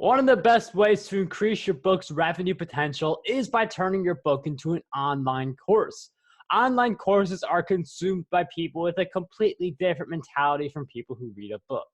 One of the best ways to increase your book's revenue potential is by turning your book into an online course. Online courses are consumed by people with a completely different mentality from people who read a book.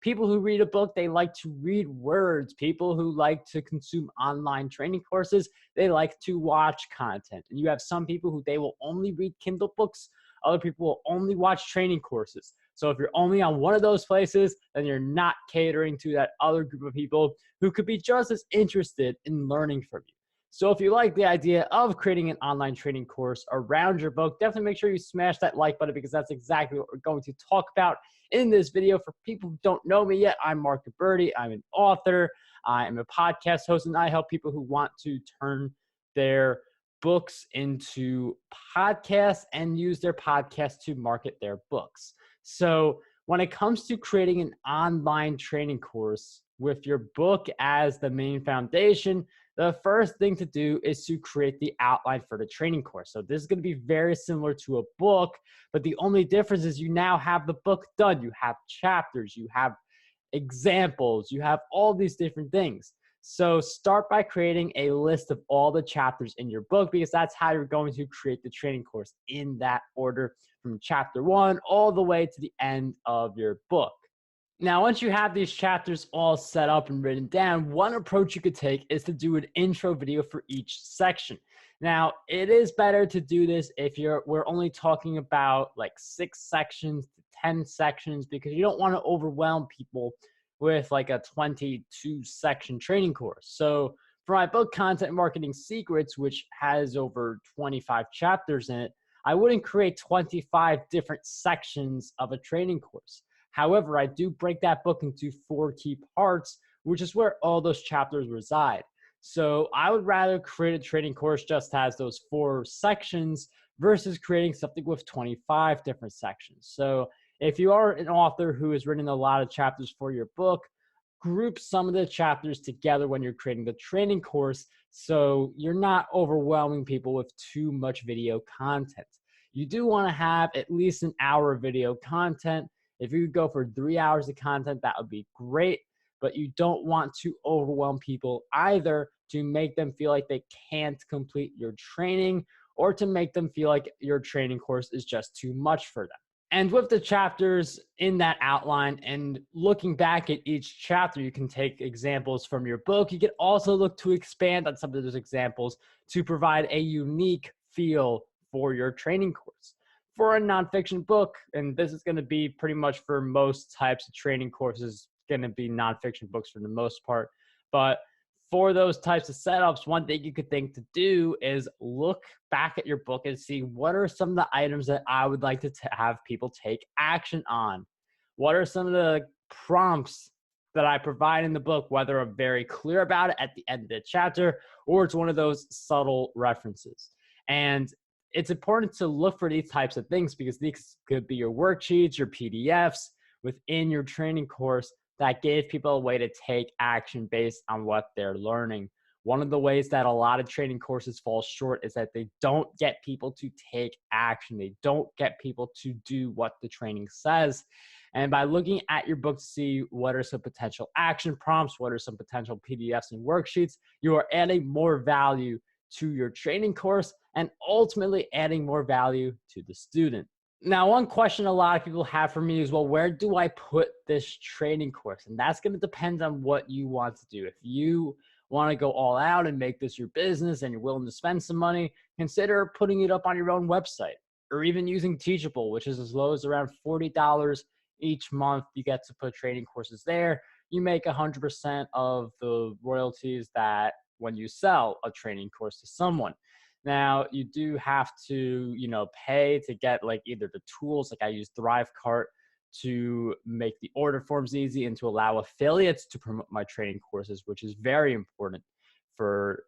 People who read a book, they like to read words. People who like to consume online training courses, they like to watch content. And you have some people who they will only read Kindle books. Other people will only watch training courses. So if you're only on one of those places, then you're not catering to that other group of people who could be just as interested in learning from you. So if you like the idea of creating an online training course around your book, definitely make sure you smash that like button, because that's exactly what we're going to talk about in this video. For people who don't know me yet, I'm Marc Guberti. I'm an author. I am a podcast host, and I help people who want to turn their books into podcasts and use their podcasts to market their books. So when it comes to creating an online training course with your book as the main foundation, the first thing to do is to create the outline for the training course. So this is going to be very similar to a book, but the only difference is you now have the book done. You have chapters, you have examples, you have all these different things. So start by creating a list of all the chapters in your book, because that's how you're going to create the training course, in that order, from chapter 1 all the way to the end of your book. Now, once you have these chapters all set up and written down, one approach you could take is to do an intro video for each section. Now, it is better to do this if we're only talking about like 6 sections to 10 sections, because you don't want to overwhelm people with like a 22 section training course. So for my book, Content Marketing Secrets, which has over 25 chapters in it, I wouldn't create 25 different sections of a training course. However, I do break that book into 4 key parts, which is where all those chapters reside. So I would rather create a training course just as those 4 sections versus creating something with 25 different sections. So if you are an author who has written a lot of chapters for your book, group some of the chapters together when you're creating the training course, so you're not overwhelming people with too much video content. You do want to have at least an hour of video content. If you could go for 3 hours of content, that would be great, but you don't want to overwhelm people either, to make them feel like they can't complete your training, or to make them feel like your training course is just too much for them. And with the chapters in that outline and looking back at each chapter, you can take examples from your book. You can also look to expand on some of those examples to provide a unique feel for your training course. For a nonfiction book, and this is going to be pretty much for most types of training courses, going to be nonfiction books for the most part, but for those types of setups, one thing you could think to do is look back at your book and see what are some of the items that I would like to have people take action on. What are some of the prompts that I provide in the book, whether I'm very clear about it at the end of the chapter, or it's one of those subtle references. And it's important to look for these types of things, because these could be your worksheets, your PDFs within your training course that gave people a way to take action based on what they're learning. One of the ways that a lot of training courses fall short is that they don't get people to take action. They don't get people to do what the training says. And by looking at your book to see what are some potential action prompts, what are some potential PDFs and worksheets, you are adding more value to your training course and ultimately adding more value to the student. Now, one question a lot of people have for me is, well, where do I put this training course? And that's going to depend on what you want to do. If you want to go all out and make this your business and you're willing to spend some money, consider putting it up on your own website, or even using Teachable, which is as low as around $40 each month. You get to put training courses there. You make 100% of the royalties that when you sell a training course to someone. Now, you do have to, pay to get like either the tools, like I use ThriveCart to make the order forms easy and to allow affiliates to promote my training courses, which is very important for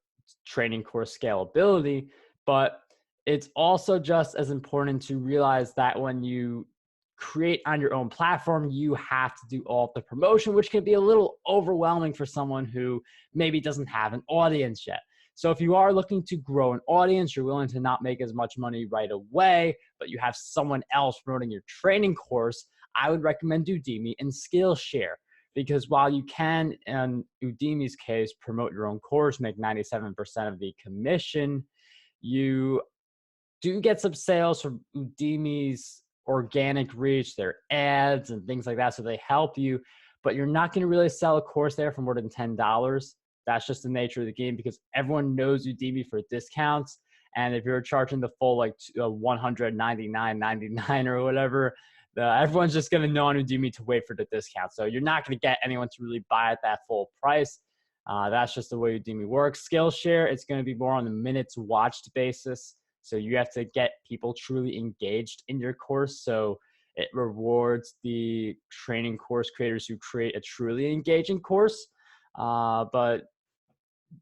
training course scalability. But it's also just as important to realize that when you create on your own platform, you have to do all the promotion, which can be a little overwhelming for someone who maybe doesn't have an audience yet. So if you are looking to grow an audience, you're willing to not make as much money right away, but you have someone else promoting your training course, I would recommend Udemy and SkillShare. because while you can, in Udemy's case, promote your own course, make 97% of the commission, you do get some sales from Udemy's organic reach, their ads and things like that. So they help you, but you're not going to really sell a course there for more than $10. That's just the nature of the game, because everyone knows Udemy for discounts. And if you're charging the full like $199.99 or whatever, everyone's just going to know on Udemy to wait for the discount. So you're not going to get anyone to really buy at that full price. That's just the way Udemy works. SkillShare, it's going to be more on a minutes watched basis. So you have to get people truly engaged in your course. So it rewards the training course creators who create a truly engaging course. But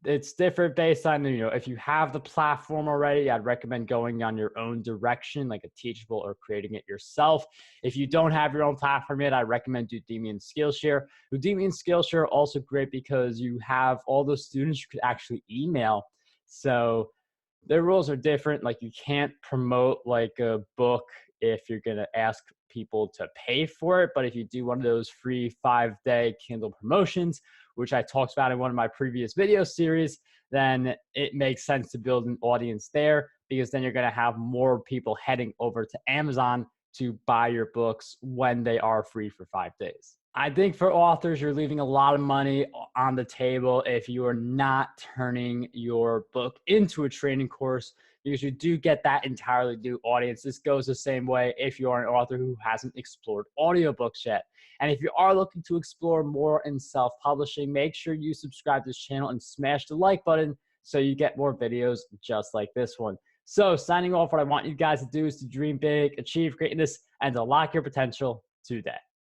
it's different based on, if you have the platform already, I'd recommend going on your own direction, like a Teachable, or creating it yourself. If you don't have your own platform yet, I recommend Udemy and SkillShare. Udemy and SkillShare are also great because you have all those students you could actually email. So their rules are different. Like, you can't promote like a book if you're going to ask people to pay for it. But if you do one of those free 5-day Kindle promotions, which I talked about in one of my previous video series, then it makes sense to build an audience there, because then you're going to have more people heading over to Amazon to buy your books when they are free for 5 days. I think for authors, you're leaving a lot of money on the table if you are not turning your book into a training course, because you do get that entirely new audience. This goes the same way if you are an author who hasn't explored audiobooks yet. And if you are looking to explore more in self-publishing, make sure you subscribe to this channel and smash the like button so you get more videos just like this one. So signing off, what I want you guys to do is to dream big, achieve greatness, and to unlock your potential today.